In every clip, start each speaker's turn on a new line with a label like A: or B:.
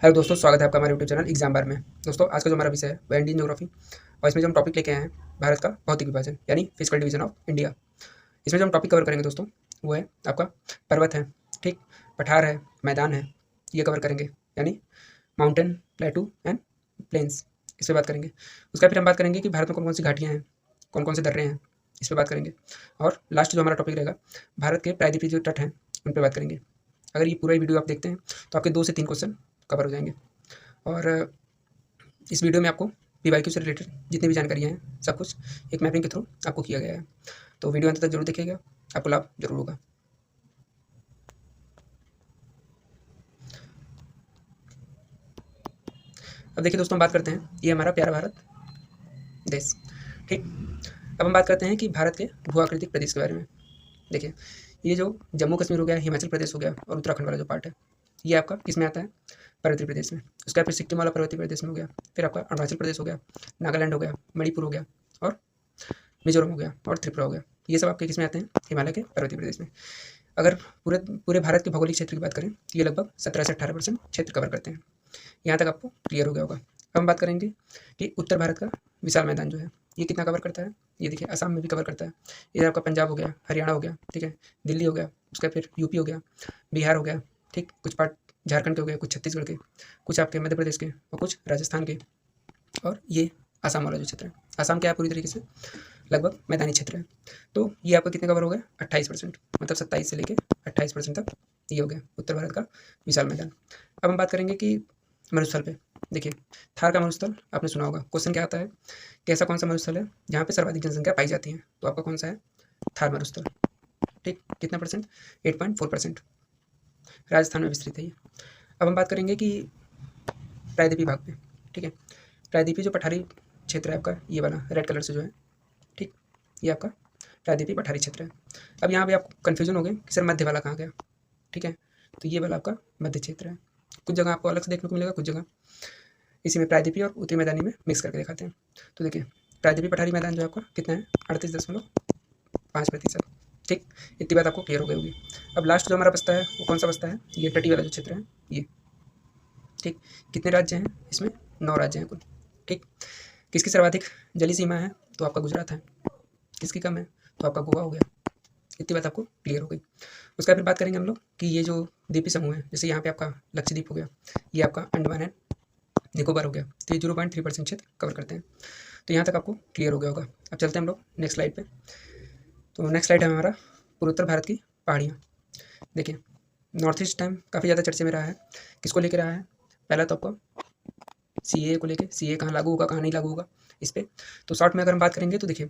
A: Hello दोस्तों, स्वागत है आपका हमारे यूट्यूब चैनल एग्जाम बार में। दोस्तों, आज का जो हमारा विषय है वह इंडियन ज्योग्राफी और इसमें जो हम टॉपिक लेके आए हैं भारत का भौतिक विभाजन यानी फिजिकल डिवीजन ऑफ इंडिया। इसमें जो हम टॉपिक कवर करेंगे दोस्तों वो है आपका पर्वत है, ठीक, पठार है, मैदान है, ये कवर करेंगे यानी माउंटेन, प्लेटू एंड प्लेन्स, इस पर बात करेंगे। उसके बाद फिर हम बात करेंगे कि भारत में कौन कौन सी घाटियाँ हैं, कौन कौन से दर्रे हैं, इस पर बात करेंगे। और लास्ट जो हमारा टॉपिक रहेगा भारत के प्रायद्वीपीय जो तट हैं उन पर बात करेंगे। अगर ये पूरा वीडियो आप देखते हैं तो आपके 2 से 3 क्वेश्चन कवर हो जाएंगे। और इस वीडियो में आपको पीवाईक्यू से रिलेटेड जितनी भी जानकारियाँ हैं सब कुछ एक मैपिंग के थ्रू आपको किया गया है, तो वीडियो अंत तक जरूर देखिएगा, आपको लाभ जरूर होगा। अब देखिए दोस्तों, हम बात करते हैं, ये हमारा प्यारा भारत देश, ठीक। अब हम बात करते हैं कि भारत के भू आकृतिक प्रदेश के बारे में। देखिए, ये जो जम्मू कश्मीर हो गया, हिमाचल प्रदेश हो गया और उत्तराखंड वाला जो पार्ट है ये आपका किस में आता है, पर्वतीय प्रदेश में। उसके बाद फिर सिक्किम वाला पर्वतीय प्रदेश में हो गया, फिर आपका अरुणाचल प्रदेश हो गया, नागालैंड हो गया, मणिपुर हो गया और मिजोरम हो गया और त्रिपुरा हो गया। ये सब आपके किस में आते हैं, हिमालय के पर्वतीय प्रदेश में। अगर पूरे पूरे भारत के भौगोलिक क्षेत्र की बात करें तो ये लगभग 17 से 18% क्षेत्र कवर करते हैं। यहाँ तक आपको क्लियर हो गया होगा। अब हम बात करेंगे कि उत्तर भारत का विशाल मैदान जो है ये कितना कवर करता है। ये देखिए, असम में भी कवर करता है। इधर आपका पंजाब हो गया, हरियाणा हो गया, ठीक है, दिल्ली हो गया, उसका फिर यूपी हो गया, बिहार हो गया, ठीक, कुछ पार्ट झारखंड के हो गए, कुछ छत्तीसगढ़ के, कुछ आपके मध्य प्रदेश के और कुछ राजस्थान के, और ये आसाम वाला जो क्षेत्र है, आसाम क्या है पूरी तरीके से लगभग मैदानी क्षेत्र है। तो ये आपका कितने कवर हो गया, 28%, मतलब 27 से लेके 28% तक ये हो गया उत्तर भारत का विशाल मैदान। अब हम बात करेंगे कि मरुस्थल पे। देखिए, थार का मरुस्थल आपने सुना होगा। क्वेश्चन क्या आता है कि ऐसा कौन सा मरुस्थल है जहाँ पे सर्वाधिक जनसंख्या पाई जाती है, तो आपका कौन सा है, थार मरुस्थल, ठीक। कितना परसेंट, 8.4%, राजस्थान में विस्तृत है ये। अब हम बात करेंगे कि प्रायद्वीपीय भाग पे, ठीक है, प्रायद्वीपीय जो पठारी क्षेत्र है आपका, ये वाला रेड कलर से जो है, ठीक, ये आपका प्रायद्वीपीय पठारी क्षेत्र है। अब यहाँ पे आपको कन्फ्यूजन हो गए कि सर मध्य वाला कहाँ गया, ठीक है, तो ये वाला आपका मध्य क्षेत्र है। कुछ जगह आपको अलग से देखने को मिलेगा, कुछ जगह इसी में प्रायद्वीपीय और उत्तरी मैदानी में मिक्स करके दिखाते हैं। तो देखिए, प्रायद्वीपीय पठारी मैदान जो आपका कितना है, 38.5%, ठीक। इतनी बात आपको क्लियर हो गई होगी। अब लास्ट जो हमारा बचता है वो कौन सा बचता है, ये तटी वाला जो क्षेत्र है ये, ठीक। कितने राज्य हैं इसमें, 9 राज्य हैं कुल, ठीक। किसकी सर्वाधिक जलीय सीमा है, तो आपका गुजरात है। किसकी कम है, तो आपका गोवा हो गया। इतनी बात आपको क्लियर हो गई। उसका फिर बात करेंगे हम लोग कि ये जो द्वीपीय समूह है, जैसे यहाँ पे आपका लक्षद्वीप हो गया, ये आपका अंडमान एंड निकोबार हो गया, तो ये 0.3% क्षेत्र कवर करते हैं। तो यहाँ तक आपको क्लियर हो गया होगा। अब चलते हैं हम लोग नेक्स्ट स्लाइड पे। तो नेक्स्ट स्लाइड है हमारा पूर्वोत्तर भारत की पहाड़ियाँ। देखिए, नॉर्थ ईस्ट टाइम काफ़ी ज़्यादा चर्चे में रहा है। किसको लेकर रहा है, पहला तो आपको CAA को लेके, CAA कहाँ लागू होगा कहाँ नहीं लागू होगा इस पर। तो शॉर्ट में अगर हम बात करेंगे तो देखिए,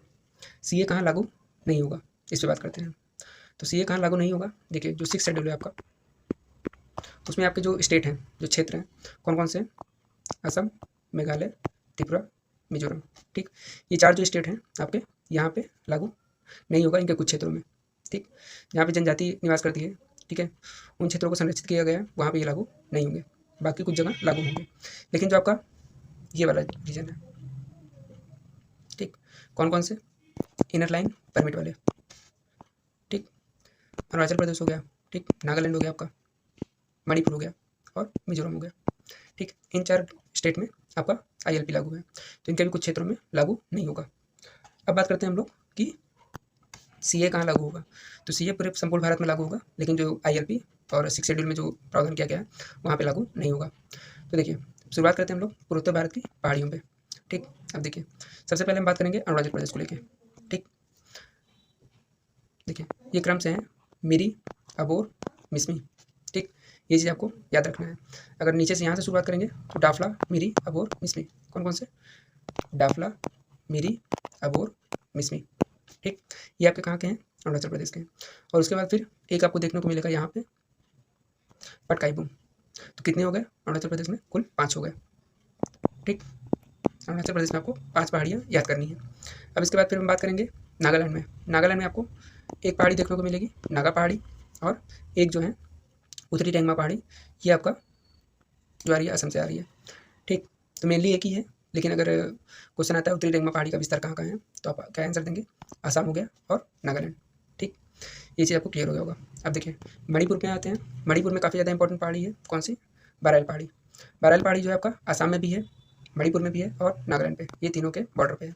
A: CAA कहाँ लागू नहीं होगा इस पर बात करते हैं। तो CAA कहाँ लागू नहीं होगा, देखिए जो 6 शेड्यूल है आपका, तो उसमें आपके जो स्टेट हैं, जो क्षेत्र हैं, कौन कौन से, असम, मेघालय, त्रिपुरा, मिजोरम, ठीक। ये 4 जो स्टेट हैं आपके, यहाँ पे लागू नहीं होगा इनके कुछ क्षेत्रों में, ठीक। जहाँ पे जनजाति निवास करती है, ठीक है, उन क्षेत्रों को संरक्षित किया गया है, वहाँ पे ये लागू नहीं होंगे, बाकी कुछ जगह लागू होंगे। लेकिन जो आपका ये वाला रीजन है, ठीक, कौन कौन से, इनर लाइन परमिट वाले, ठीक, अरुणाचल प्रदेश हो गया, ठीक, नागालैंड हो गया आपका, मणिपुर हो गया और मिजोरम हो गया, ठीक। इन 4 स्टेट में आपका ILP लागू है, तो इनके भी कुछ क्षेत्रों में लागू नहीं होगा। अब बात करते हैं हम लोग कि CA कहाँ लागू होगा। तो CA पूरे संपूर्ण भारत में लागू होगा, लेकिन जो ILP और 6 शेड्यूल में जो प्रावधान किया गया है वहाँ पे लागू नहीं होगा। तो देखिए, शुरुआत करते हैं हम लोग पूर्वोत्तर भारत की पहाड़ियों पे, ठीक। अब देखिए, सबसे पहले हम बात करेंगे अरुणाचल प्रदेश को लेके, ठीक। देखिए, ये क्रम से हैं मिरी, अबोर, मिसमी, ठीक। ये चीज़ आपको याद रखना है। अगर नीचे से यहाँ से शुरुआत करेंगे तो डाफला, मिरी, अबोर, मिसमी, कौन कौन से, डाफला, मिरी, अबोर, मिसमी, ठीक। ये आपके कहाँ के हैं, अरुणाचल प्रदेश के हैं। और उसके बाद फिर एक आपको देखने को मिलेगा यहाँ पे पटकाई-बूम। तो कितने हो गए अरुणाचल प्रदेश में, कुल 5 हो गए, ठीक। अरुणाचल प्रदेश में आपको 5 पहाड़ियाँ याद करनी है। अब इसके बाद फिर हम बात करेंगे नागालैंड में। नागालैंड में आपको एक पहाड़ी देखने को मिलेगी, नागा पहाड़ी, और एक जो है उत्तरी टेंगमा पहाड़ी, ये आपका जो आ रही है असम से आ रही है, ठीक। तो मेनली एक ही है, लेकिन अगर क्वेश्चन आता है उत्तरी टेंगमा पहाड़ी का विस्तार कहाँ कहाँ है, तो आप क्या आंसर देंगे, आसाम हो गया और नागालैंड, ठीक। ये चीज़ आपको क्लियर हो गया होगा। अब देखिए, मणिपुर में आते हैं। मणिपुर में काफ़ी ज़्यादा इंपॉर्टेंट पहाड़ी है, कौन सी, बाराइल पहाड़ी। बाराइल पहाड़ी जो है आपका आसाम में भी है, मणिपुर में भी है और नागालैंड पे, ये तीनों के बॉर्डर पे है।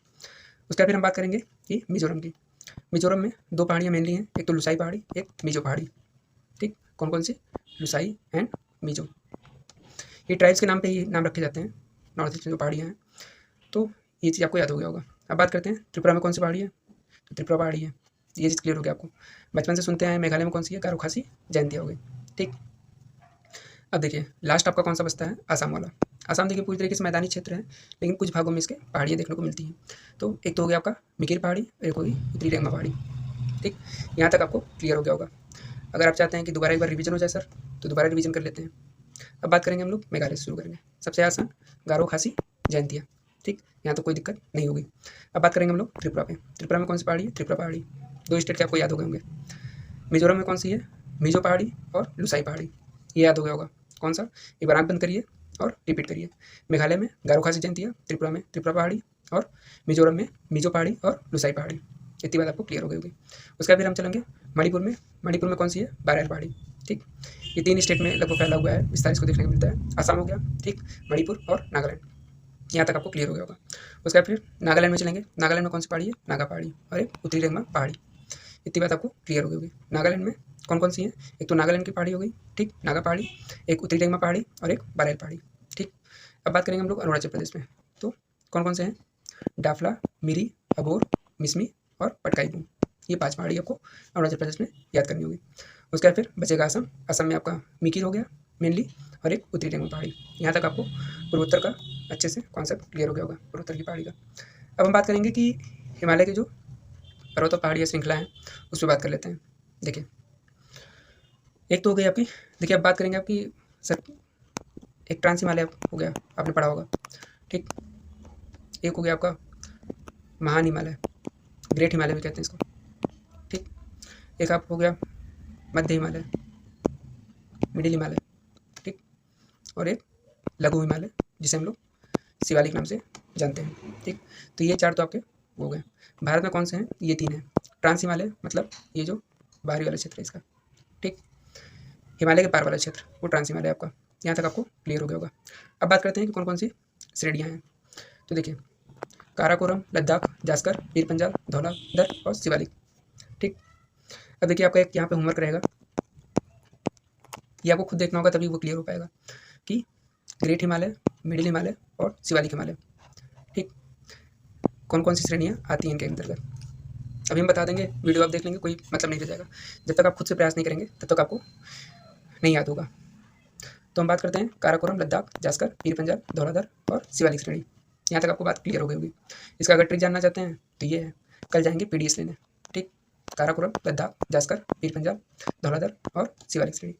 A: उसके बाद फिर हम बात करेंगे कि मिजोरम की। मिजोरम में 2 पहाड़ियाँ मेनली हैं, एक तो लुसाई पहाड़ी, एक मिजो पहाड़ी। ठीक, कौन कौन सी? लुसाई एंड मिजो। ये ट्राइब्स के नाम पे ही नाम रखे जाते हैं नॉर्थ ईस्ट में जो पहाड़ियाँ हैं, तो ये चीज़ आपको याद हो गया होगा। अब बात करते हैं त्रिपुरा में कौन सी पहाड़ी है, तो त्रिपुरा पहाड़ी है, ये चीज़ क्लियर हो गया आपको। बचपन से सुनते हैं मेघालय में कौन सी है, गारो खासी जयंतिया हो गई। ठीक, अब देखिए लास्ट आपका कौन सा बचता है, आसाम वाला। आसाम देखिए पूरी तरीके से मैदानी क्षेत्र है, लेकिन कुछ भागों में इसके पहाड़ियाँ देखने को मिलती हैं। तो एक तो हो गया आपका मिकिर पहाड़ी, एक होगी उत्तरी रेंगमा पहाड़ी। ठीक, यहाँ तक आपको क्लियर हो गया होगा। अगर आप चाहते हैं कि दोबारा एक बार रिवीजन हो जाए सर, तो दोबारा रिवीजन कर लेते हैं। अब बात करेंगे हम लोग मेघालय से शुरू करेंगे। सबसे आसान गारो खासी जयंतिया। ठीक, यहाँ तो कोई दिक्कत नहीं होगी। अब बात करेंगे हम लोग त्रिपुरा पे। त्रिपुरा में कौन सी पहाड़ी है, त्रिपुरा पहाड़ी। 2 स्टेट के आपको याद हो गए होंगे। मिजोरम में कौन सी है, मिजो पहाड़ी और लुसाई पहाड़ी, ये याद हो गया होगा। कौन सा, एक बार आंख बंद करिए और रिपीट करिए। मेघालय में गारो खासी जयंतिया, त्रिपुरा में त्रिपुरा पहाड़ी और मिजोरम में मिजो पहाड़ी और लुसाई पहाड़ी। इतनी बात आपको क्लियर हो गई होगी। उसके बाद फिर हम चलेंगे मणिपुर में। मणिपुर में कौन सी है, बाराइल पहाड़ी। ठीक, ये 3 स्टेट में लगभग फैला हुआ है, विस्तार इसको देखने को मिलता है। आसाम हो गया, ठीक, मणिपुर और नागालैंड, यहाँ तक आपको क्लियर हो गया होगा। उसके बाद फिर नागालैंड में चलेंगे। नागालैंड में कौन सी पहाड़ी है, नागा पहाड़ी और एक उत्तरी रेंगमा पहाड़ी। इतनी बात आपको क्लियर हो गई होगी। नागालैंड में कौन कौन सी हैं, एक तो नागालैंड की पहाड़ी हो गई, ठीक, नागा पहाड़ी, एक उत्तरी रेंगमा पहाड़ी और एक बाराइल पहाड़ी। ठीक, अब बात करेंगे हम लोग अरुणाचल प्रदेश में। तो कौन कौन से हैं, डाफला, मिरी, अबोर, मिसमी और पटकाई। ये 5 पहाड़ी आपको अरुणाचल प्रदेश में याद करनी होगी। उसके बाद फिर बचेगा असम। असम में आपका मिकिर हो गया मेनली और एक उत्तरी रेंगमा पहाड़ी। यहाँ तक आपको पूर्वोत्तर का अच्छे से कॉन्सेप्ट क्लियर हो गया होगा, पूर्वोत्तर की पहाड़ी का। अब हम बात करेंगे कि हिमालय के जो पर्वत और पहाड़ियाँ श्रृंखला है उस पर बात कर लेते हैं। देखिए एक तो हो गई आपकी, देखिए अब बात करेंगे आपकी सर, एक ट्रांस हिमालय हो गया, आपने पढ़ा होगा। ठीक, एक हो गया आपका महान हिमालय, ग्रेट हिमालय भी कहते हैं इसको। ठीक, एक आप हो गया मध्य हिमालय, मिडिल हिमालय। ठीक, और एक लघु हिमालय जिसे हम लोग शिवालिक नाम से जानते हैं। ठीक, तो ये 4 तो आपके हो गए। भारत में कौन से हैं, ये 3 हैं। ट्रांस हिमालय मतलब ये जो बाहरी वाला क्षेत्र है इसका। ठीक, हिमालय के पार वाला क्षेत्र वो ट्रांस हिमालय आपका। यहाँ तक आपको क्लियर हो गया होगा। अब बात करते हैं कि कौन कौन सी श्रेणियाँ हैं। तो देखिए काराकोरम, लद्दाख, जास्कर, पीर पंजाल, धौलाधर और शिवालिक। ठीक, अब देखिए आपका एक यहाँ पे होमवर्क रहेगा, ये आपको खुद देखना होगा तभी वो क्लियर हो पाएगा कि ग्रेट हिमालय, मिडिल हिमालय और शिवालिक हिमालय, ठीक, कौन कौन सी श्रेणियाँ आती हैं इनके अंतर्गत। अभी हम बता देंगे, वीडियो आप देख लेंगे, कोई मतलब नहीं रह जाएगा। जब तक आप खुद से प्रयास नहीं करेंगे तब तक आपको नहीं याद होगा। तो हम बात करते हैं काराकोरम, लद्दाख, जास्कर, पीर पंजाल, धौलाधर और शिवालिक श्रेणी। यहाँ तक आपको बात क्लियर हो गई होगी। इसका अगर ट्रिक जानना चाहते हैं तो ये है, कल जाएंगे पीडीएस लेने। ठीक, काराकोरम, लद्दाख, जास्कर, पीर पंजाल, धौलाधर और शिवालिक श्रेणी।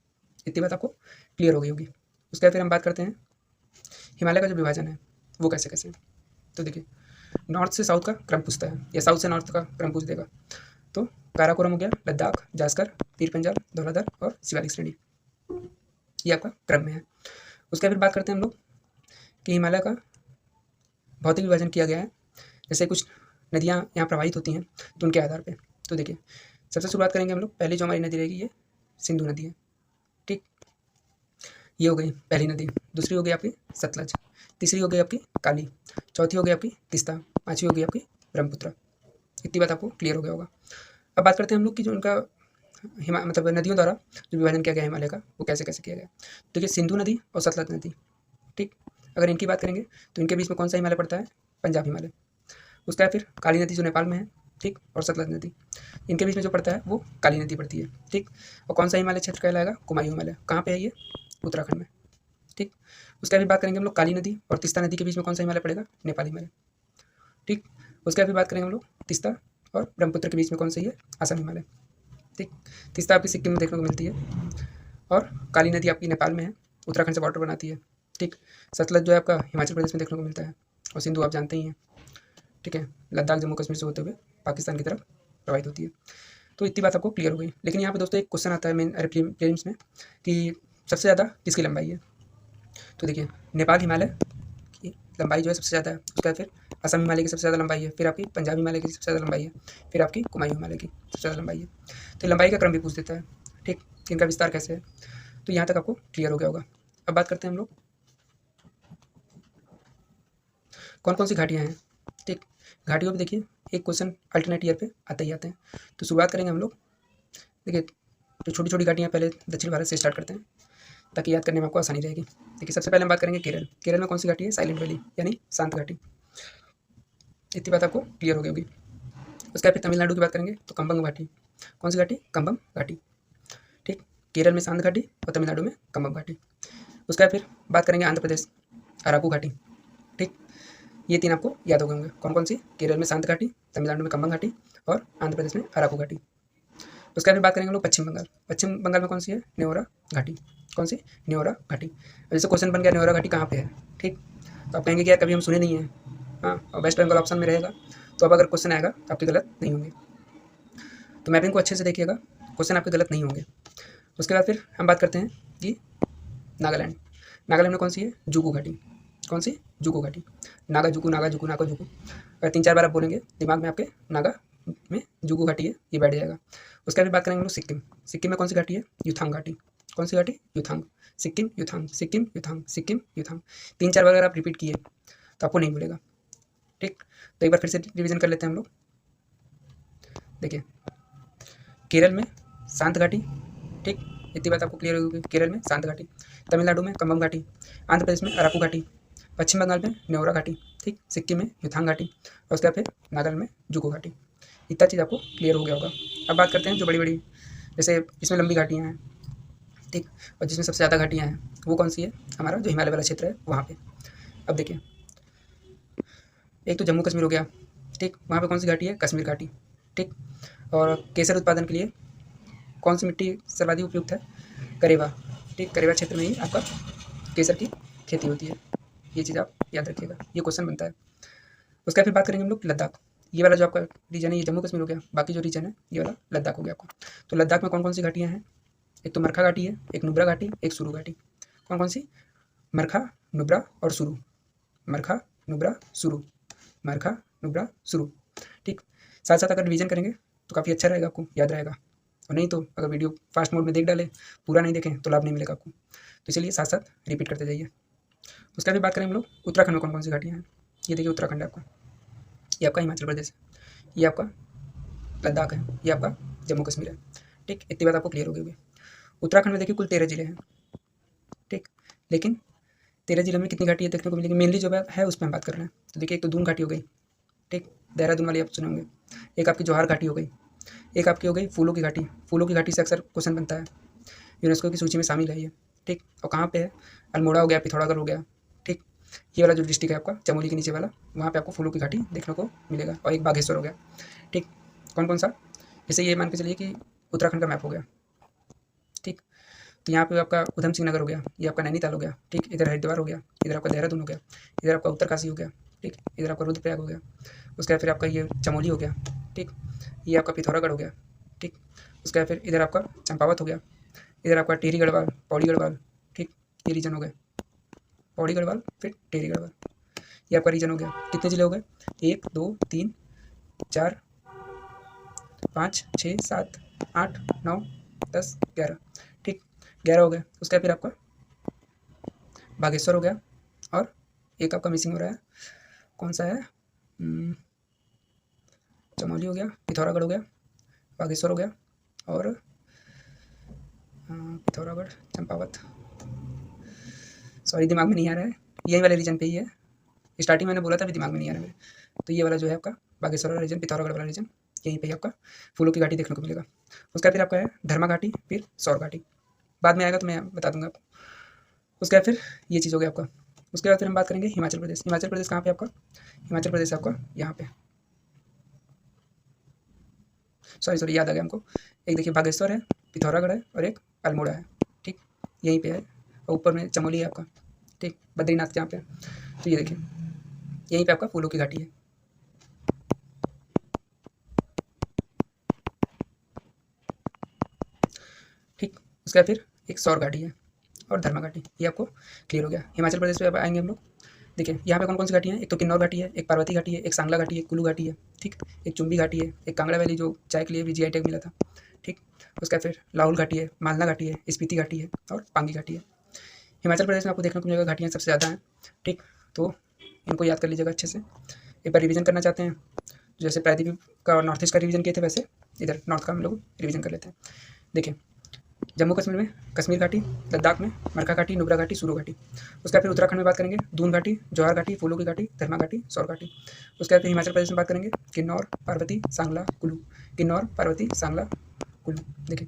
A: इतनी बात आपको क्लियर हो गई होगी। उसके बाद फिर हम बात करते हैं हिमालय का जो विभाजन है वो कैसे कैसे है। तो देखिए नॉर्थ से साउथ का क्रम पूछता है या साउथ से नॉर्थ का क्रम पूछ देगा। तो काराकोरम हो गया, लद्दाख, जास्कर, पीर पंजाल, धौलाधर और शिवालिक श्रेणी, ये आपका क्रम में है। उसके फिर बात करते हैं हम लोग कि हिमालय का भौतिक विभाजन किया गया है, जैसे कुछ नदियाँ यहाँ प्रवाहित होती हैं तो उनके आधार पे। तो देखिए सबसे शुरुआत करेंगे हम लोग, पहली जो हमारी नदी रहेगी ये सिंधु नदी है। ठीक, ये हो गई पहली नदी। दूसरी हो गई आपकी सतलज, तीसरी हो गई आपकी काली, चौथी हो गई आपकी तीस्ता, पाँचवीं हो गई आपकी ब्रह्मपुत्र। इतनी बात आपको क्लियर हो गया होगा। अब बात करते हैं हम लोग कि जो उनका मतलब नदियों द्वारा जो विभाजन किया गया हिमालय का वो कैसे कैसे किया गया। देखिए सिंधु नदी और सतलज नदी, ठीक, अगर इनकी बात करेंगे तो इनके बीच में कौन सा हिमालय पड़ता है, पंजाब हिमालय। उसका फिर काली नदी जो नेपाल में है, ठीक, और सतलज नदी, इनके बीच में जो पड़ता है वो काली नदी पड़ती है। ठीक, और कौन सा हिमालय क्षेत्र कहलाएगा, कुमायूं हिमालय। कहाँ पे है ये, उत्तराखंड में। ठीक, उसका भी बात करेंगे हम लोग काली नदी और तीस्ता नदी के बीच में कौन सा हिमालय पड़ेगा, नेपाल हिमालय। ठीक, उसका भी बात करेंगे हम लोग तीस्ता और ब्रह्मपुत्र के बीच में कौन सा है, असम हिमालय। ठीक, तीस्ता आपकी सिक्किम में देखने को मिलती है और काली नदी आपकी नेपाल में है, उत्तराखंड से बॉर्डर बनाती है। ठीक, सतलज जो है आपका हिमाचल प्रदेश में देखने को मिलता है और सिंधु आप जानते ही हैं। ठीक है, लद्दाख जम्मू कश्मीर से होते हुए पाकिस्तान की तरफ प्रवाहित होती है। तो इतनी बात आपको क्लियर हो गई। लेकिन यहाँ पे दोस्तों एक क्वेश्चन आता है मेन प्रीलिम्स में कि सबसे ज़्यादा किसकी लंबाई है। तो देखिए नेपाल हिमालय की लंबाई जो है सबसे ज़्यादा है, उसके बाद फिर असम हिमालय की सबसे ज़्यादा लंबाई है, फिर आपकी पंजाब हिमालय की सबसे ज़्यादा लंबाई है, फिर आपकी कुमायूं हिमालय की सबसे ज़्यादा लंबाई है। तो लंबाई का क्रम भी पूछ देता है। ठीक, इनका विस्तार कैसे है, तो यहाँ तक आपको क्लियर हो गया होगा। अब बात करते हैं हम लोग कौन कौन सी घाटियाँ हैं, ठीक। घाटियों पे देखिए एक क्वेश्चन अल्टरनेट ईयर पे आते ही आते हैं। तो शुरुआत करेंगे हम लोग, देखिए तो छोटी छोटी घाटियाँ पहले दक्षिण भारत से स्टार्ट करते हैं ताकि याद करने में आपको आसानी रहेगी। देखिए सबसे पहले हम बात करेंगे केरल। केरल में कौन सी घाटी है, साइलेंट वैली यानी शांत घाटी। इतनी बात आपको क्लियर हो गई होगी। उसके बाद फिर तमिलनाडु की बात करेंगे तो कंबम घाटी। कौन सी घाटी, कंबम घाटी, ठीक। केरल में शांत घाटी और तमिलनाडु में कंबम घाटी। उसके बाद फिर बात करेंगे आंध्र प्रदेश, अराकू घाटी, ठीक। ये तीन आपको याद हो गए होंगे। कौन कौन सी, केरल में शांत घाटी, तमिलनाडु में कंबम घाटी और आंध्र प्रदेश में अराकू घाटी। उसके बाद फिर बात करेंगे हम लोग पश्चिम बंगाल। पश्चिम बंगाल में कौन सी है, न्योरा घाटी। कौन सी, न्योरा घाटी। अब जैसे क्वेश्चन बन गया न्योरा घाटी कहाँ पे है, ठीक। तो आप कहेंगे कि यार कभी हम सुने नहीं है, हाँ, और वेस्ट बंगाल ऑप्शन में रहेगा। तो अब अगर क्वेश्चन आएगा तो आपके गलत नहीं होंगे। तो मैपिंग को अच्छे से देखिएगा, क्वेश्चन आपके गलत नहीं होंगे। उसके बाद फिर हम बात करते हैं कि नागालैंड। नागालैंड में कौन सी है, जुगू घाटी। कौन सी, जुगू घाटी। नागा जुगू, नागा जुगू, नागा जुगू। अगर 3-4 बार आप बोलेंगे दिमाग में आपके नागा में जुगू घाटी है, ये बैठ जाएगा। उसके बाद बात करेंगे हम लोग सिक्किम। सिक्किम में कौन सी घाटी है, युथांग घाटी। कौन सी घाटी, युथांग। सिक्किम युथांग, सिक्किम युथांग, सिक्किम युथांग। 3-4 बार अगर आप रिपीट किए तो आपको नहीं मिलेगा, ठीक। तो एक बार फिर से रिवीजन कर लेते हैं हम लोग। देखिए केरल में शांत घाटी, ठीक। इतनी बात आपको क्लियर होगी। केरल में शांत घाटी, तमिलनाडु में कंबम घाटी, आंध्र प्रदेश में अराकू घाटी, पश्चिम बंगाल में न्योरा घाटी, ठीक। सिक्किम में युथांग घाटी और उसके बाद फिर नागालैंड में जुगू घाटी। इतना चीज़ आपको क्लियर हो गया होगा। अब बात करते हैं जो बड़ी बड़ी, जैसे इसमें लंबी घाटियाँ हैं, ठीक, और जिसमें सबसे ज़्यादा घाटियाँ हैं वो कौन सी है, हमारा जो हिमालय वाला क्षेत्र है वहाँ पे। अब देखिए एक तो जम्मू कश्मीर हो गया, ठीक। वहाँ पे कौन सी घाटी है, कश्मीर घाटी, ठीक। और केसर उत्पादन के लिए कौन सी मिट्टी सर्वाधिक उपयुक्त है, करेवा, ठीक। करेवा क्षेत्र में ही आपका केसर की खेती होती है। ये चीज़ आप याद रखिएगा, ये क्वेश्चन बनता है। उसके बाद फिर बात करेंगे हम लोग लद्दाख। ये वाला जो आपका रीजन है ये जम्मू कश्मीर हो गया, बाकी जो रीजन है ये वाला लद्दाख हो गया आपका। तो लद्दाख में कौन कौन सी घाटियाँ हैं, एक तो मरखा घाटी है, एक नुब्रा घाटी, एक सुरू घाटी। कौन कौन सी, मरखा, नुब्रा और सुरू। मरखा, नुब्रा, सुरू, मरखा, नुब्रा, सुरू, ठीक। साथ साथ अगर रिवीजन करेंगे तो काफ़ी अच्छा रहेगा, आपको याद रहेगा। और नहीं तो अगर वीडियो फास्ट मोड में देख डालें, पूरा नहीं देखें तो लाभ नहीं मिलेगा आपको। तो इसलिए साथ साथ रिपीट करते जाइए। उसके बाद बात करें हम लोग उत्तराखंड में कौन कौन सी घाटियाँ हैं। ये देखिए उत्तराखंड है आपका, ये आपका हिमाचल प्रदेश है, ये आपका लद्दाख है, ये आपका जम्मू कश्मीर है, ठीक। इतनी बात आपको क्लियर हो गई होगी। उत्तराखंड में देखिए कुल 13 जिले हैं, ठीक। लेकिन 13 जिलों में कितनी घाटियाँ देखने को मिलेगी, मेनली जो है उस पर हम बात कर रहे हैं। तो देखिए एक तो दून घाटी हो गई, ठीक, देहरादून वाली आप सुने होंगे। एक आपकी जौहर घाटी हो गई, एक आपकी हो गई फूलों की घाटी। फूलों की घाटी से अक्सर क्वेश्चन बनता है, यूनेस्को की सूची में शामिल है ये, ठीक। और कहाँ पे है, अल्मोड़ा हो गया, पिथौरागढ़ हो गया, ठीक। ये वाला जो डिस्ट्रिक्ट है आपका चमोली के नीचे वाला, वहाँ पे आपको फूलों की घाटी देखने को मिलेगा। और एक बागेश्वर हो गया, ठीक। कौन कौन सा, जैसे ये मान के चलिए कि उत्तराखंड का मैप हो गया, ठीक। तो यहाँ पे आपका उधम सिंह नगर हो गया, ये आपका नैनीताल हो गया, ठीक। इधर हरिद्वार हो गया, इधर आपका देहरादून हो गया, इधर आपका उत्तरकाशी हो गया, ठीक। इधर आपका रुद्रप्रयाग हो गया। उसके बाद फिर आपका ये चमोली हो गया, ठीक। ये आपका पिथौरागढ़ हो गया, ठीक। उसके बाद फिर इधर आपका चंपावत हो गया, इधर आपका टिहरी गढ़वाल, पौड़ी गढ़वाल, ठीक। ये रीजन हो गए, पौड़ी गढ़वाल फिर टिहरी गढ़वाल, ये आपका रीजन हो गया। कितने जिले हो गए, 1 2 3 4 5 6 7 8 9 10 11, ठीक। 11 हो गए। उसके बाद फिर आपका बागेश्वर हो गया और एक आपका मिसिंग हो रहा है, कौन सा है, चमोली हो गया, पिथौरागढ़ हो गया, बागेश्वर हो गया और पिथौरागढ़, चंपावत, सॉरी दिमाग में नहीं आ रहा है, यही वाले रीजन पे ही है। स्टार्टिंग मैंने बोला था, अभी दिमाग में नहीं आ रहा मेरे। तो ये वाला जो है आपका बागेश्वर वाला रीजन, पिथौरागढ़ वाला रीजन, यहीं पे ही आपका फूलों की घाटी देखने को मिलेगा। उसका फिर आपका है धर्मा घाटी, फिर सौर घाटी, बाद में आएगा तो मैं बता दूंगा आपको। उसके बाद फिर ये चीज़ हो गया आपका। उसके बाद फिर हम बात करेंगे हिमाचल प्रदेश। हिमाचल प्रदेश कहाँ पे आपका, हिमाचल प्रदेश आपका यहाँ पे, सॉरी याद आ गया हमको। एक देखिए बागेश्वर है, पिथौरागढ़ है और एक अल्मोड़ा है, ठीक। यहीं पे है और ऊपर में चमोली है आपका, ठीक, बद्रीनाथ के यहाँ पे। तो ये देखिए यहीं पे आपका फूलों की घाटी है, ठीक। उसके बाद फिर एक सौर घाटी है और धर्मा घाटी, ये आपको क्लियर हो गया। हिमाचल प्रदेश पे अब आएंगे हम लोग। देखिए यहाँ पे कौन कौन सी घाटी हैं, एक तो किन्नौर घाटी है, एक पार्वती घाटी है, एक सांगला घाटी है, कुल्लू घाटी है, ठीक। एक चुम्बी घाटी है, एक कांगड़ा वैली जो चाय के लिए भी जीआई टैग मिला था, ठीक। उसका फिर लाहौल घाटी है, मालना घाटी है, स्पीति घाटी है और पांगी घाटी है। हिमाचल प्रदेश में आपको देखने को मिलेगा घाटियाँ सबसे ज़्यादा हैं, ठीक। तो इनको याद कर लीजिएगा अच्छे से। एक बार रिवीजन करना चाहते हैं, जैसे प्रायद्वीप का और नॉर्थ ईस्ट का रिवीजन किए थे, वैसे इधर नॉर्थ का हम लोग रिवीजन कर लेते हैं। देखिए, जम्मू कश्मीर में कश्मीर घाटी, लद्दाख में मरका घाटी, नुब्रा घाटी, सुरू घाटी। उसके बाद फिर उत्तराखंड में बात करेंगे दून घाटी, जौहर घाटी, फूलों की घाटी, धर्मा घाटी, सौर घाटी। उसके बाद फिर हिमाचल प्रदेश में बात करेंगे किन्नौर, पार्वती, सांगला, कुल्लू। किन्नौर, पार्वती, सांगला, कुल्लू। देखिए,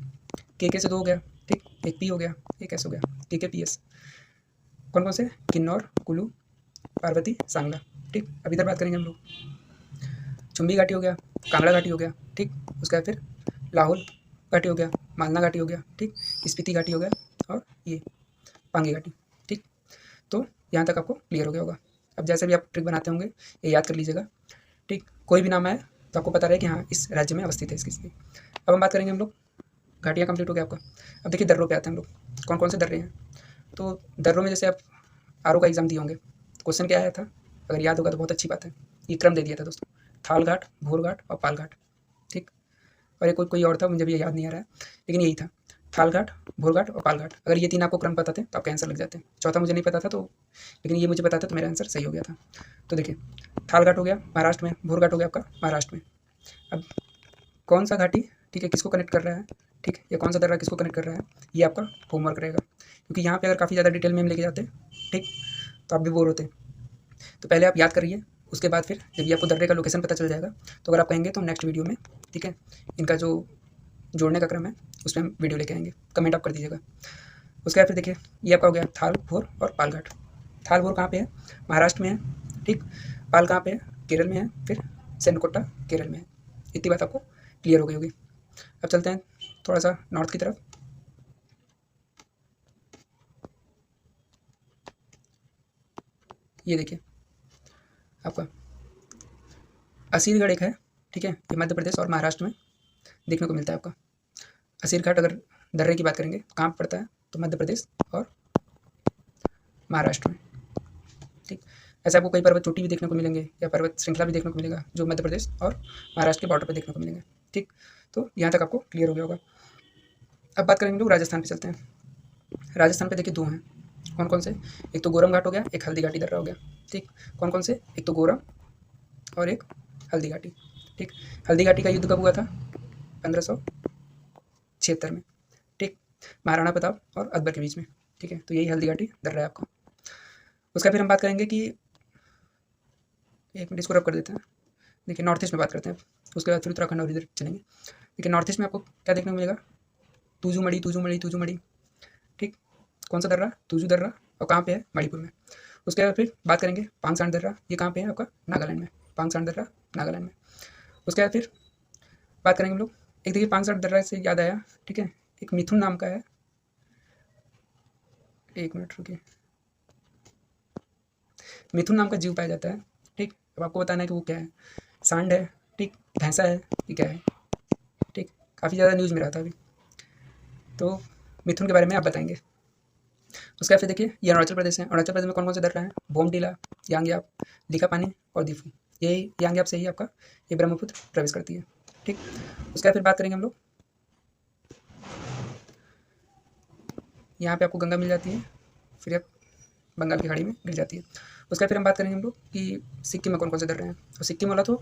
A: के से 2 हो गया, ठीक, एक पी हो गया, एक एस हो गया, के पी एस। कौन कौन से? किन्नौर, कुल्लू, पार्वती, सांगला। ठीक, अब इधर बात करेंगे हम लोग। चुम्बी घाटी हो गया, कांगड़ा घाटी हो गया, ठीक। उसके बाद फिर लाहौल घाटी हो गया, मालना घाटी हो गया, ठीक, स्पीति घाटी हो गया, और ये पांगी घाटी। ठीक, तो यहाँ तक आपको क्लियर हो गया होगा। अब जैसे भी आप ट्रिक बनाते होंगे ये याद कर लीजिएगा, ठीक। कोई भी नाम आए तो आपको पता रहे कि हाँ इस राज्य में अवस्थित है इसकी। अब हम बात करेंगे हम लोग, घाटियाँ कंप्लीट हो गया आपका। अब देखिए दर्रों पे आते हैं हम लोग, कौन कौन से दर्रे हैं। तो दर्रों में जैसे आप आरओ का एग्जाम दिए होंगे, क्वेश्चन क्या आया था, अगर याद होगा तो बहुत अच्छी बात है। ये क्रम दे दिया था दोस्तों, थाल घाट, भोर घाट और पाल घाट, ठीक। और एक कोई और था, मुझे भी याद नहीं आ रहा है, लेकिन यही था, थाल घाट, भोर घाट और पाल घाट। अगर ये 3 आपको क्रम पता थे तो आपका आंसर लग जाते हैं। चौथा मुझे नहीं पता था, तो लेकिन ये मुझे पता था तो मेरा आंसर सही हो गया था। तो देखिए, थाल घाट हो गया महाराष्ट्र में, भोर घाट हो गया आपका महाराष्ट्र में। अब कौन सा घाटी, ठीक है, किसको कनेक्ट कर रहा है, ठीक, या कौन सा दर्रा किसको कनेक्ट कर रहा है, ये आपका होमवर्क रहेगा। क्योंकि यहाँ पे अगर काफ़ी ज़्यादा डिटेल में हम लेके जाते हैं, ठीक, तो आप भी बोर होते हैं। तो पहले आप याद करिए, उसके बाद फिर जब ये आपको दर्रे का लोकेशन पता चल जाएगा तो अगर आप कहेंगे तो नेक्स्ट वीडियो में, ठीक है, इनका जो जोड़ने का क्रम है उसमें हम वीडियो लेके आएंगे, कमेंट आप कर दीजिएगा। उसके बाद फिर देखिए, ये आपका हो गया थाल, भोर और पाल घाट। थाल भोर कहाँ पे है? महाराष्ट्र में है, ठीक। पाल कहाँ पे है? केरल में है, फिर सेनकोटा केरल में है। इतनी बात आपको क्लियर हो गई होगी। अब चलते हैं थोड़ा सा नॉर्थ की तरफ। ये देखिए आपका असीरगढ़ एक है, ठीक है, ये मध्य प्रदेश और महाराष्ट्र में देखने को मिलता है आपका। असीरघाट अगर दर्रे की बात करेंगे कहाँ पड़ता है, तो मध्य प्रदेश और महाराष्ट्र में, ठीक। ऐसे आपको कई पर्वत चोटी भी देखने को मिलेंगे या पर्वत श्रृंखला भी देखने को मिलेगा जो मध्य प्रदेश और महाराष्ट्र के बॉर्डर पर देखने को मिलेंगे, ठीक। तो यहाँ तक आपको क्लियर हो गया होगा। अब बात करेंगे लोग राजस्थान पे चलते हैं। राजस्थान पे देखिए 2 हैं, कौन कौन से? एक तो गोरम घाट हो गया, एक हल्दी घाटी दर्रा हो गया, ठीक। कौन कौन से? एक तो गोरम और एक हल्दी घाटी, ठीक। हल्दी घाटी का युद्ध कब हुआ था? 1576 में, ठीक, महाराणा प्रताप और अकबर के बीच में, ठीक है। तो यही हल्दी घाटी दर्रा है आपका। उसका फिर हम बात करेंगे कि, एक मिनट इसको रब कर देते हैं। देखिए नॉर्थ ईस्ट में बात करते हैं, उसके बाद फिर उत्तराखंड और इधर चलेंगे। देखिए नॉर्थ ईस्ट में आपको क्या देखने को मिलेगा? तूजू मड़ी, ठीक। कौन सा दर्रा? तूजू दर्रा, और कहाँ पे है? मणिपुर में। उसके बाद फिर बात करेंगे पांगसांड दर्रा, ये कहाँ पे है आपका? नागालैंड में। पांगसांड दर्रा नागालैंड में। उसके बाद फिर बात करेंगे हम लोग, एक देखिए पांगसांड दर्रा से याद आया, ठीक है, एक मिथुन नाम का है, एक मिनट रुकिए, मिथुन नाम का जीव पाया जाता है, ठीक। अब आपको बताना है कि वो क्या है, सांड है, ठीक, भैंसा है, ये क्या है, ठीक। काफ़ी ज़्यादा न्यूज़ में रहा था अभी, तो मिथुन के बारे में आप बताएंगे। उसके बाद फिर देखिए, ये अरुणाचल प्रदेश है। अरुणाचल प्रदेश में कौन कौन से दर्रा हैं? बोमडीला, यांगयाप, लिकापानी और दीफू। यही यांगयाप से ही आपका ये ब्रह्मपुत्र प्रवेश करती है, ठीक। उसके बाद फिर बात करेंगे हम लोग, यहाँ पे आपको गंगा मिल जाती है, फिर आप बंगाल की खाड़ी में गिर जाती है। उसके बाद फिर हम बात करेंगे हम लोग कि सिक्किम में कौन कौन से दर्रे हैं। और सिक्किम वाला तो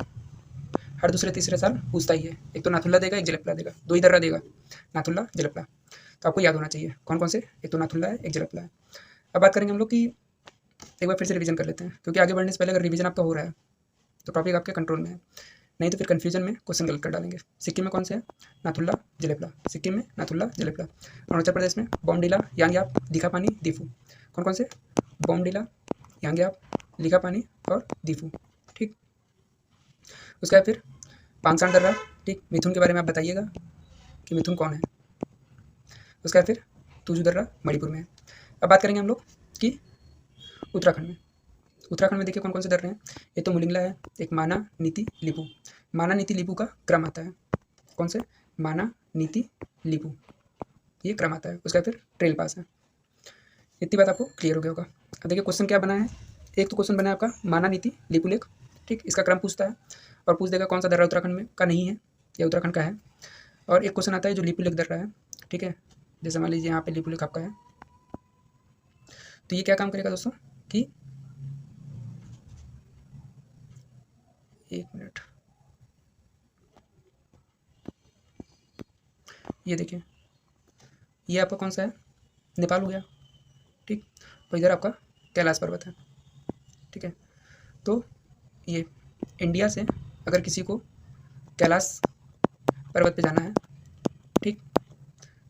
A: हर दूसरे तीसरे साल पूछता ही है, एक तो नाथुल्ला देगा, एक जलपला देगा, 2 ही दर्रा देगा, नाथुल्ला जलपला। तो आपको याद होना चाहिए कौन कौन से, एक तो नाथुल्ला है, एक जलपला है। अब बात करेंगे हम लोग कि एक बार फिर से रिवीजन कर लेते हैं, क्योंकि आगे बढ़ने से पहले अगर रिवीजन आपका हो रहा है तो टॉपिक आपके कंट्रोल में है, नहीं तो फिर कन्फ्यूजन में क्वेश्चन गलत कर डालेंगे। सिक्किम में कौन से है? नाथुल्ला, जलेपला। सिक्किम में नाथुल्ला, जलेपला। अरुणाचल प्रदेश में बोमडीला, यांगयाप, दिखापानी, दीफू। कौन कौन से? बोमडीला, यांगयाप, लिकापानी और दीफू, ठीक। उसके बाद फिर पांगसांड दर्रा, ठीक। मिथुन के बारे में आप बताइएगा कि मिथुन कौन है। उसके बाद फिर तुजू दर्रा मणिपुर में है। अब बात करेंगे हम लोग कि उत्तराखंड में। उत्तराखंड में देखिए कौन कौन से दर्रे हैं, एक तो मुलिंगला है, एक माना, नीति, लिपू। माना, नीति, लिपू का क्रम आता है, कौन से? माना, नीति, लिपू, ये क्रम आता है। उसका फिर ट्रेल पास है। इतनी बात आपको क्लियर हो गया होगा। अब देखिए क्वेश्चन क्या बना है, एक तो क्वेश्चन बना है आपका माना, नीति, लिपू लेख, ठीक, इसका क्रम पूछता है और पूछ देगा कौन सा दर्रा उत्तराखंड में का नहीं है या उत्तराखंड का है। और एक क्वेश्चन आता है जो लिपू लेख दर्रा है, ठीक है, जैसे मान लीजिए यहाँ पे लिपू लेख आपका है, तो ये क्या काम करेगा दोस्तों कि एक मिनट, ये देखिए, ये आपका कौन सा है, नेपाल हो गया, ठीक। और इधर आपका कैलाश पर्वत है, ठीक है। तो ये इंडिया से अगर किसी को कैलाश पर्वत पे जाना है, ठीक,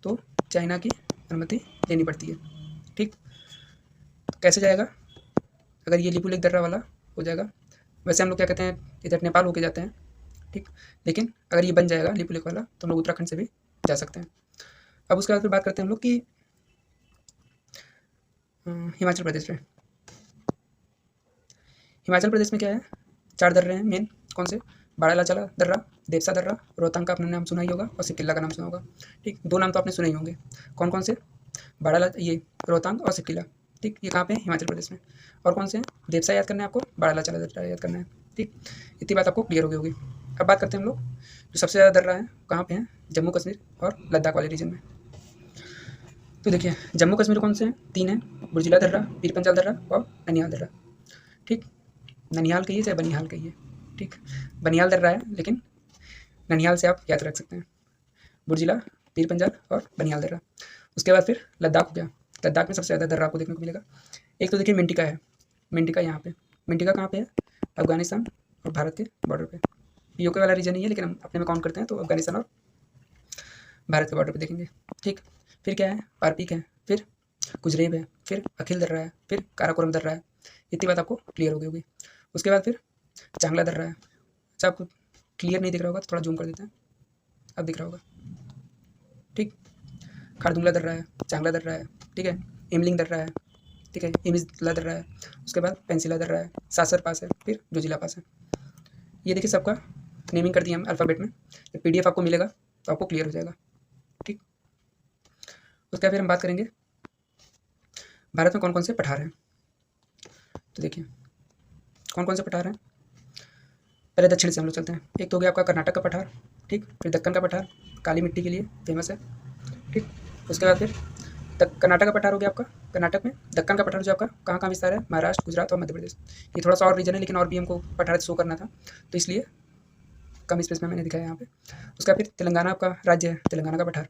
A: तो चाइना की अनुमति लेनी पड़ती है, ठीक। कैसे जाएगा, अगर ये लिपुलेख दर्रा वाला हो जाएगा, वैसे हम लोग क्या कहते हैं, इधर नेपाल होके जाते हैं, ठीक। लेकिन अगर ये बन जाएगा लिपुलेख वाला तो हम लोग उत्तराखंड से भी जा सकते हैं। अब उसके बाद फिर बात करते हैं हम लोग कि हिमाचल प्रदेश में। हिमाचल प्रदेश में क्या है, 4 दर्रे हैं मेन, कौन से, बाड़ालाचाला दर्रा, देवसा दर्रा, रोहतांग का आपने नाम सुना ही होगा, और सिकिल्ला का नाम सुना होगा, ठीक। 2 नाम तो आपने सुने ही होंगे, कौन कौन से, ये रोहतांग और सिकिल्ला, ठीक। ये कहाँ पे है, हिमाचल प्रदेश में। और कौन से हैं, देवसा याद करना है आपको, बाड़ालाचाला दर्रा याद करना है, ठीक। इतनी बात आपको क्लियर हो गई होगी। अब बात करते हैं हम लोग जो सबसे ज़्यादा दर्रा है कहाँ पे है, जम्मू कश्मीर और लद्दाख वाले रीजन में। तो देखिए जम्मू कश्मीर कौन से हैं, 3 हैं, बुर्जिला दर्रा, पीर पंजाल दर्रा और ननिहाल दर्रा, ठीक। ननिहाल कहिए चाहे बनिहाल कहिए, ठीक। बनिहाल दर्रा है लेकिन ननिहाल से आप याद रख सकते हैं, बुर्जिला, पीर पंजाल और बनिहाल दर्रा। उसके बाद फिर लद्दाख हो गया, लद्दाख में सबसे ज़्यादा दर्रा आपको देखने को मिलेगा। एक तो देखिए मिंटिका है, मिंटिका यहाँ पे, मिंटिका कहाँ पे है, अफगानिस्तान और भारत के बॉर्डर पे, यूके वाला रीजन ही है लेकिन हम अपने में काउंट करते हैं, तो अफगानिस्तान और भारत के बॉर्डर पे देखेंगे, ठीक। फिर क्या है, पारपीक है, फिर गुजरेब है, फिर अखिल दर्रा है, फिर काराकोरम दर्रा है। इतनी बात आपको क्लियर हो गई होगी। उसके बाद फिर चांगला दर्रा है। अच्छा आपको क्लियर नहीं दिख रहा होगा तो थोड़ा जूम कर देते हैं, अब दिख रहा होगा, ठीक। खारदुंगला दर्रा है, चांगला दर्रा है, ठीक है, इमलिंग दर्रा है, ठीक है, इमिजला दर्रा है, उसके बाद पेंसिला दर्रा है, सासर पास है, फिर जोजिला पास है। ये देखिए सबका नेमिंग कर दिया हम अल्फ़ाबेट में, जब PDF आपको मिलेगा तो आपको क्लियर हो जाएगा, ठीक। उसके बाद फिर हम बात करेंगे भारत में कौन कौन से पठार हैं। तो देखिए कौन कौन से पठार हैं, पहले दक्षिण से हम लोग चलते हैं। एक तो हो गया आपका कर्नाटक का पठार, ठीक। फिर दक्कन का पठार, काली मिट्टी के लिए फेमस है, ठीक। उसके बाद फिर कर्नाटक का पठार हो गया आपका, कर्नाटक में दक्कन का पठार जो आपका कहाँ कहाँ विस्तार है, महाराष्ट्र, गुजरात और मध्य प्रदेश। ये थोड़ा सा और रीजन है लेकिन और भी हमको पठार शो करना था तो इसलिए कम स्पेस में मैंने दिखाया यहाँ पे। उसका फिर तेलंगाना आपका राज्य है, तेलंगाना का पठार।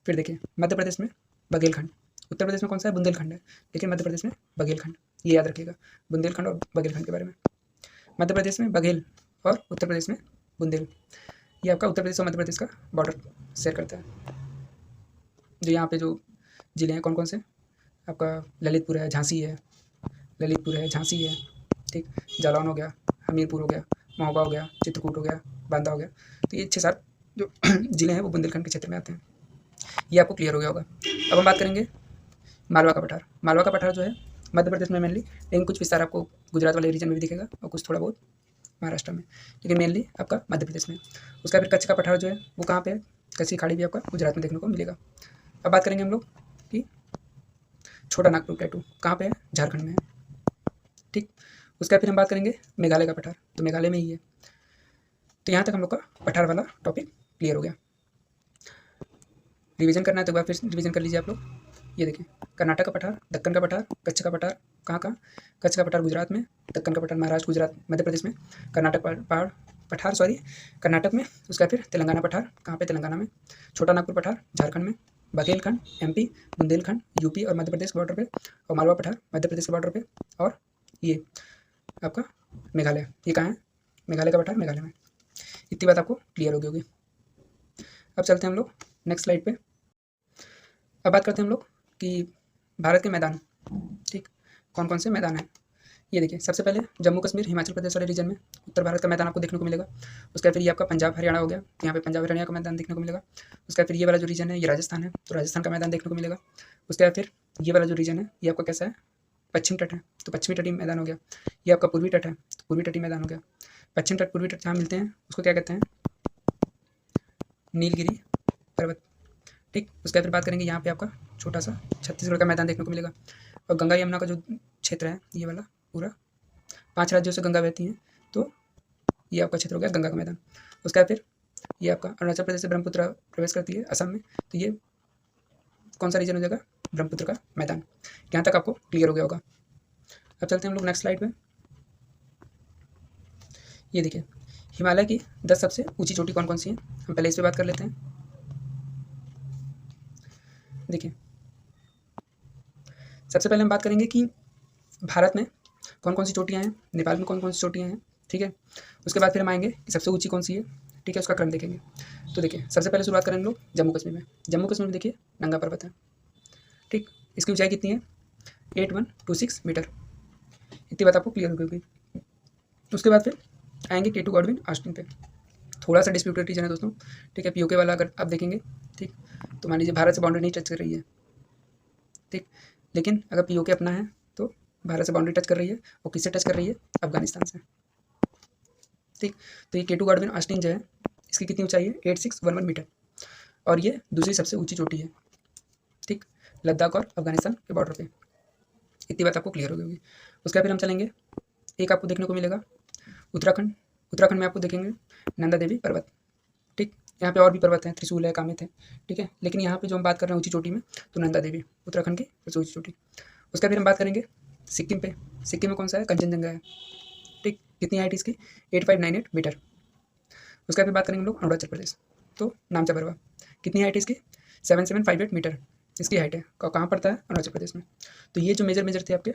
A: फिर देखिए मध्य प्रदेश में बघेलखंड, उत्तर प्रदेश में कौन सा है, बुंदेलखंड है, लेकिन मध्य प्रदेश में बघेलखंड, ये याद रखिएगा बुंदेलखंड और बघेलखंड के बारे में। मध्य प्रदेश में बघेल और उत्तर प्रदेश में बुंदेल, ये आपका उत्तर प्रदेश और मध्य प्रदेश का बॉर्डर शेयर करता है। जो यहाँ पे जो ज़िले हैं कौन कौन से, आपका ललितपुर है, झांसी है, ललितपुर है, झांसी है, ठीक। जालौन हो गया, हमीरपुर हो गया, महोबा हो गया, चित्रकूट हो गया, बांदा हो गया। तो ये 6-7 जो ज़िले हैं वो बुंदेलखंड के क्षेत्र में आते हैं, ये आपको क्लियर हो गया होगा। अब हम बात करेंगे मालवा का पठार। मालवा का पठार जो है मध्य प्रदेश में मेनली, लेकिन कुछ विस्तार आपको गुजरात वाले रीजन में भी दिखेगा और कुछ थोड़ा बहुत महाराष्ट्र में, लेकिन मेनली आपका मध्य प्रदेश में। उसका फिर कच्छ का पठार जो है वो कहाँ पे है, कच्छ की खाड़ी भी आपका गुजरात में देखने को मिलेगा। अब बात करेंगे हम लोग कि छोटा नागपुर प्लेटू कहाँ पे है, झारखंड में है, ठीक। उसका फिर हम बात करेंगे मेघालय का पठार, तो मेघालय में ही है। तो यहाँ तक हम लोग का पठार वाला टॉपिक क्लियर हो गया। रिवीजन करना है तो एक बार फिर रिवीजन कर लीजिए आप लोग। ये देखिए कर्नाटक का पठार, दक्कन का पठार, कच्छ का पठार कहाँ कहाँ, कच्छ का पठार गुजरात में, दक्कन का पठार महाराष्ट्र, गुजरात, मध्य प्रदेश में, कर्नाटक पठार कर्नाटक में। उसका फिर तेलंगाना पठार कहाँ पे, तेलंगाना में, छोटा नागपुर पठार झारखंड में, बघेलखंड MP, बुंदेलखंड UP और मध्य प्रदेश के बॉर्डर पे, और मालवा पठार मध्य प्रदेश के बॉर्डर पे, और ये आपका मेघालय, ये कहाँ है, मेघालय का पठार मेघालय में। इतनी बात आपको क्लियर हो गई होगी। अब चलते हैं हम लोग नेक्स्ट स्लाइड पे। अब बात करते हैं हम लोग कि भारत के मैदान, ठीक, कौन कौन से मैदान हैं। ये देखिए सबसे पहले जम्मू कश्मीर हिमाचल प्रदेश वाले रीजन में उत्तर भारत का मैदान आपको देखने को मिलेगा। उसका फिर ये आपका पंजाब हरियाणा हो गया, यहाँ पे पंजाब हरियाणा का मैदान देखने को मिलेगा। उसका फिर ये वाला जो रीजन है ये राजस्थान है, तो राजस्थान का मैदान देखने को मिलेगा। उसके बाद फिर ये वाला जो रीजन है ये आपका कैसा है, पश्चिम तट है, तो पश्चिमी तटीय मैदान हो गया। ये आपका पूर्वी तट है, तो पूर्वी तटीय मैदान हो गया। पश्चिम तट पूर्वी तट जहाँ मिलते हैं उसको क्या कहते हैं, नीलगिरी पर्वत, ठीक। उसके बाद फिर बात करेंगे यहाँ पे आपका छोटा सा छत्तीसगढ़ का मैदान देखने को मिलेगा। और गंगा यमुना का जो क्षेत्र है ये वाला पूरा 5 राज्यों से गंगा बहती है, तो ये आपका क्षेत्र हो गया गंगा का मैदान। उसके बाद फिर ये आपका अरुणाचल प्रदेश से ब्रह्मपुत्र प्रवेश करती है असम में, तो ये कौन सा रीजन हो जाएगा, ब्रह्मपुत्र का मैदान। यहाँ तक आपको क्लियर हो गया होगा। अब चलते हैं हम लोग नेक्स्ट स्लाइड पे। ये देखिए हिमालय की 10 सबसे ऊंची चोटी कौन कौन सी है, हम पहले इस पर बात कर लेते हैं। देखिए, सबसे पहले हम बात करेंगे कि भारत में कौन कौन सी चोटियाँ हैं, नेपाल में कौन कौन सी चोटियाँ हैं, ठीक है। उसके बाद फिर हम आएंगे कि सबसे ऊंची कौन सी है, ठीक है, उसका क्रम देखेंगे। तो देखिए, सबसे पहले शुरुआत करेंगे लोग जम्मू कश्मीर में। जम्मू कश्मीर में देखिए नंगा पर्वत है, ठीक। इसकी ऊंचाई कितनी है, 8126 मीटर। इतनी बात आपको क्लियर हो गई। उसके बाद फिर आएंगे K2 गॉडविन ऑस्टिन पे। थोड़ा सा डिस्प्यूटेड रीजन है दोस्तों, ठीक है। POK वाला अगर आप देखेंगे, ठीक, तो मान लीजिए भारत से बाउंड्री नहीं टच कर रही है, ठीक, लेकिन अगर POK अपना है तो भारत से बाउंड्री टच कर रही है, और किससे टच कर रही है, अफगानिस्तान से, ठीक। तो ये K2 गॉडविन ऑस्टिन जो है, इसकी कितनी ऊंचाई है, 8611 मीटर, और ये दूसरी सबसे ऊंची चोटी है, ठीक, लद्दाख और अफगानिस्तान के बॉर्डर पे। इतनी बात आपको क्लियर हो गई होगी। उसके बाद फिर हम चलेंगे, एक आपको देखने को मिलेगा उत्तराखंड। उत्तराखंड में आपको देखेंगे नंदा देवी पर्वत, ठीक। यहाँ पे और भी पर्वत हैं, त्रिशूल है, कामित है, ठीक है, लेकिन यहाँ पे जो हम बात कर रहे हैं ऊंची चोटी में, तो नंदा देवी उत्तराखंड की सबसे ऊंची चोटी। उसका फिर हम बात करेंगे सिक्किम पे। सिक्किम में कौन सा है, कंचनजंगा है, ठीक। कितनी हाइट इसकी, 8598 मीटर। उसका फिर बात करेंगे हम लोग अरुणाचल प्रदेश, तो नामचा पर्वत, कितनी हाइट है इसकी, 7758 मीटर इसकी हाइट है। कहाँ पड़ता है, अरुणाचल प्रदेश में। तो ये जो मेजर थे आपके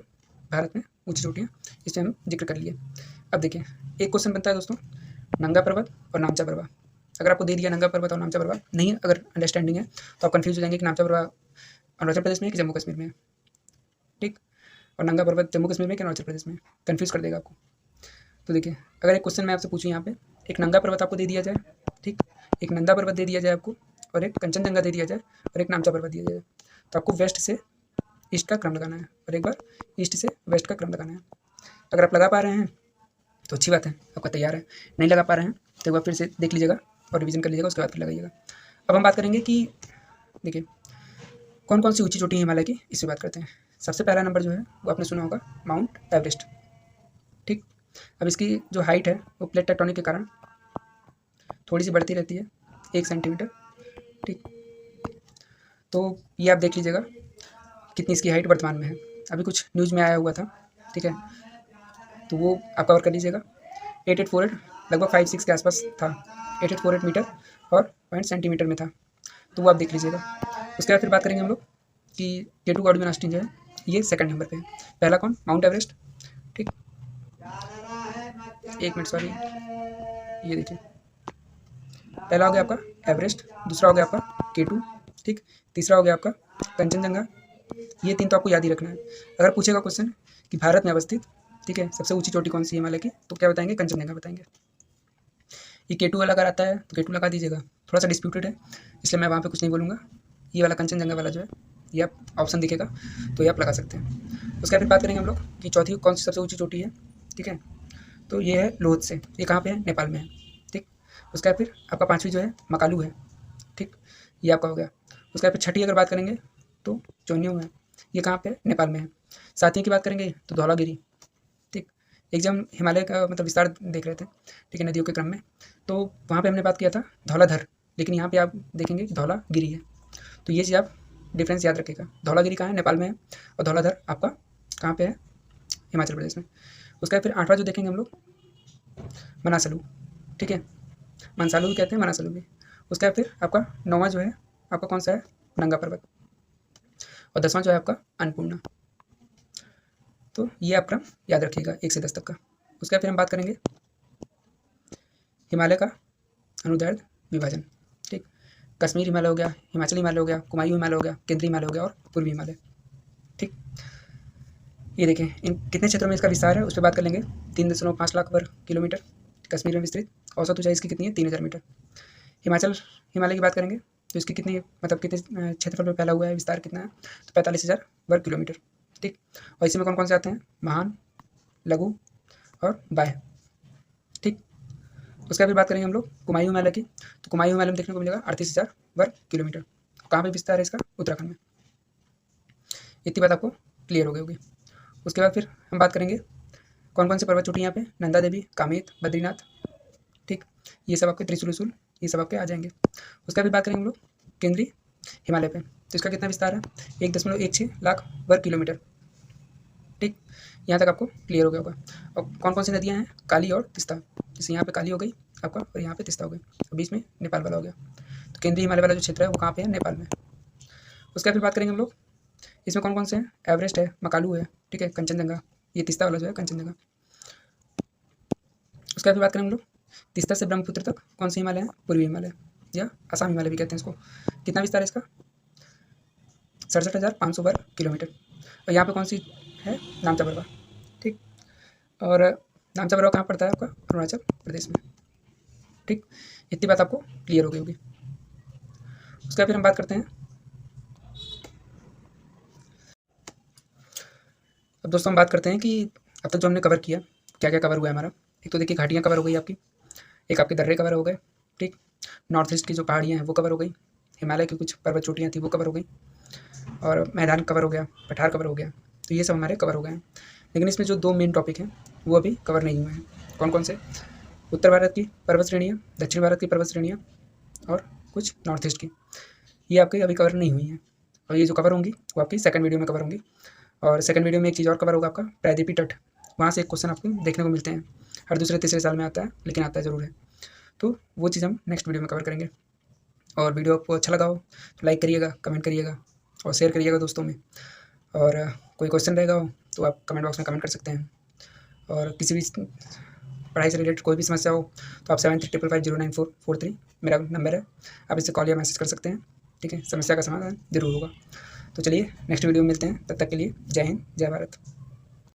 A: भारत में ऊंची चोटियाँ, इस पर हम जिक्र कर लिए। अब देखिए, एक क्वेश्चन बनता है दोस्तों, नंगा पर्वत और नामचा पर्वत। अगर आपको दे दिया नंगा पर्वत और नामचा पर्वत नहीं अगर अंडरस्टैंडिंग है, तो आप कंफ्यूज हो जाएंगे कि नामचा पर्वत अरुणाचल प्रदेश में है कि जम्मू कश्मीर में है, ठीक, और नंगा पर्वत जम्मू कश्मीर में कि अरुणाचल प्रदेश में, कंफ्यूज कर देगा आपको। तो देखिए, अगर एक क्वेश्चन मैं आपसे पूछूँ यहाँ पे, एक नंगा पर्वत आपको दे दिया जाए, ठीक, एक नंदा पर्वत दे दिया जाए आपको, और एक कंचनजंगा दे दिया जाए, और एक नामचा पर्वत दिया जाए, तो आपको वेस्ट से ईस्ट का क्रम लगाना है, और एक बार ईस्ट से वेस्ट का क्रम लगाना है। अगर आप लगा पा रहे हैं तो अच्छी बात है, आपका तैयार है। नहीं लगा पा रहे हैं तो एक बार फिर से देख लीजिएगा और रिवीजन कर लीजिएगा, उसके बाद फिर लगाइएगा। अब हम बात करेंगे कि देखिए कौन कौन सी ऊंची चोटी है हिमालय की, इससे बात करते हैं। सबसे पहला नंबर जो है वो आपने सुना होगा, माउंट एवरेस्ट, ठीक। अब इसकी जो हाइट है वो प्लेट टेक्टोनिक के कारण थोड़ी सी बढ़ती रहती है, 1 सेंटीमीटर, ठीक। तो ये आप देख लीजिएगा कितनी इसकी हाइट वर्तमान में है। अभी कुछ न्यूज़ में आया हुआ था, ठीक है, तो वो आप कवर कर लीजिएगा। 8848 लगभग 56 के आसपास था, 8848 मीटर और 0.0 सेंटीमीटर में था, तो वो आप देख लीजिएगा। उसके बाद फिर बात करेंगे हम लोग कि K2 गॉडविन ऑस्टिन जो है ये सेकंड नंबर पे है। पहला कौन, माउंट एवरेस्ट, ठीक। एक मिनट सॉरी, ये देखिए, पहला हो गया आपका एवरेस्ट, दूसरा हो गया आपका K2, ठीक, तीसरा हो गया आपका कंचनजंगा। ये 3 तो आपको याद ही रखना है। अगर पूछेगा क्वेश्चन कि भारत में अवस्थित, ठीक है, सबसे ऊंची चोटी कौन सी है हिमालय की, तो क्या बताएंगे, कंचनजंगा बताएंगे। ये K2 वाला अगर आता है तो K2 लगा दीजिएगा, थोड़ा सा डिस्प्यूटेड है इसलिए मैं वहाँ पे कुछ नहीं बोलूँगा। ये वाला कंचनजंगा वाला जो है ये आप ऑप्शन दिखेगा तो ये आप लगा सकते हैं। उसके बाद फिर बात करेंगे हम लोग कि चौथी कौन सी सबसे ऊँची चोटी है, ठीक है, तो ये है लोहत से, ये कहाँ पे है, नेपाल में है, ठीक। उसके बाद फिर आपका 5वीं जो है मकालू है, ठीक, ये आपका हो गया। उसके बाद फिर छठी अगर बात करेंगे तो चोन्यो है, ये कहाँ पे है, नेपाल में है। 7वीं की बात करेंगे तो धौलागिरी, ठीक। एग्जाम हिमालय का मतलब विस्तार देख रहे थे, ठीक है, नदियों के क्रम में, तो वहाँ पे हमने बात किया था धौलाधर, लेकिन यहाँ पे आप देखेंगे कि धौलागिरी है। तो ये चीज़ आप डिफरेंस याद रखिएगा, धौलागिरी कहाँ है, नेपाल में है, और धौलाधर आपका कहाँ पे है, हिमाचल प्रदेश में। उसका फिर 8वां जो देखेंगे हम लोग, मनासलू, ठीक है, मनसालू भी कहते हैं, मनासलू भी। उसका फिर आपका 9वां जो है आपका कौन सा है, नंगा पर्वत, और 10वां जो है आपका अन्नपूर्णा। तो ये आप क्रम याद रखिएगा 1 से 10 तक का। उसका फिर हम बात करेंगे हिमालय का अनुदैर्ध्य विभाजन, ठीक। कश्मीर हिमालय हो गया, हिमाचल हिमालय हो गया, कुमायूं हिमालय हो गया, केंद्रीय हिमालय हो गया और पूर्वी हिमालय, ठीक। ये देखें इन कितने क्षेत्रों में इसका विस्तार है उस पर बात कर लेंगे। 3.5 लाख वर्ग किलोमीटर कश्मीर में विस्तृत, औसत ऊंचाई इसकी कितनी है, 3000 मीटर। हिमाचल हिमालय की बात करेंगे तो इसकी कितनी मतलब कितने क्षेत्रफल में फैला हुआ है, विस्तार कितना है, तो 45,000 वर्ग किलोमीटर, ठीक। और इसी में कौन कौन से आते हैं, महान, लघु और बाह्य, ठीक। उसका फिर बात करेंगे हम लोग कुमायूं हिमालय की, तो कुमायूं हिमालय में देखने को मिलेगा 38,000 वर्ग किलोमीटर। कहाँ पे विस्तार है इसका, उत्तराखंड में। इतनी बात आपको क्लियर हो गई होगी। उसके बाद फिर हम बात करेंगे कौन कौन से पर्वत चोटी यहाँ पे, नंदा देवी, कामेत, बद्रीनाथ, ठीक, ये सब आपके त्रिशूल, ये सब आपके आ जाएंगे। उसका भी बात करेंगे हम लोग केंद्रीय हिमालय पे, तो इसका कितना विस्तार है, 1.16 लाख वर्ग किलोमीटर, ठीक। यहाँ तक आपको क्लियर हो गया होगा। और कौन कौन सी नदियाँ हैं, काली और तीस्ता, जैसे यहाँ पे काली हो गई आपका, और यहाँ पे तीस्ता हो गया, बीच में नेपाल वाला हो गया। तो केंद्रीय हिमालय वाला जो क्षेत्र है वो कहाँ पे है, नेपाल में। उसके बाद फिर बात करेंगे हम लोग, इसमें कौन कौन से हैं, एवरेस्ट है, मकालू है, ठीक है, कंचनजंगा, ये तीस्ता वाला जो है कंचनजंगा। उसके बाद फिर बात करें हम लोग, तीस्ता से ब्रह्मपुत्र तक कौन से हिमालय है, पूर्वी हिमालय या असम हिमालय भी कहते हैं इसको। कितना विस्तार है इसका, 67,500 वर्ग किलोमीटर। और यहाँ पे कौन सी है, नामचा बरवा, ठीक। और नामचा बरवा कहाँ पड़ता है आपका, अरुणाचल प्रदेश में, ठीक। इतनी बात आपको क्लियर हो गई होगी। उसके बाद फिर हम बात करते हैं, अब दोस्तों हम बात करते हैं कि अब तक जो हमने कवर किया, क्या क्या कवर हुआ है हमारा। एक तो देखिए घाटियाँ कवर हो गई आपकी, एक आपके दर्रे कवर हो गए, ठीक। नॉर्थ ईस्ट की जो पहाड़ियाँ हैं वो कवर हो गई, हिमालय की कुछ पर्वत चोटियाँ थी वो कवर हो गई, और मैदान कवर हो गया, पठार कवर हो गया। तो ये सब हमारे कवर हो गए हैं। लेकिन इसमें जो 2 मेन टॉपिक हैं वो अभी कवर नहीं हुए हैं। कौन कौन से, उत्तर भारत की पर्वत श्रेणियाँ, दक्षिण भारत की पर्वत श्रेणियाँ, और कुछ नॉर्थ ईस्ट की, ये आपके अभी कवर नहीं हुई हैं। और ये जो कवर होंगी वो आपकी सेकंड वीडियो में कवर होंगी। और सेकंड वीडियो में एक चीज़ और कवर होगा आपका, प्रायद्वीपीय तट, वहाँ से एक क्वेश्चन आपको देखने को मिलते हैं, हर दूसरे तीसरे साल में आता है, लेकिन आता है ज़रूर है। तो वो चीज़ हम नेक्स्ट वीडियो में कवर करेंगे। और वीडियो आपको अच्छा लगा हो तो लाइक करिएगा, कमेंट करिएगा और शेयर करिएगा दोस्तों में। और कोई क्वेश्चन रहेगा हो तो आप कमेंट बॉक्स में कमेंट कर सकते हैं। और किसी भी पढ़ाई से रिलेटेड कोई भी समस्या हो तो आप 73550943 मेरा नंबर है, आप इससे कॉल या मैसेज कर सकते हैं, ठीक है। समस्या का समाधान जरूर होगा। तो चलिए नेक्स्ट वीडियो में मिलते हैं, तब तक के लिए जय हिंद, जय भारत।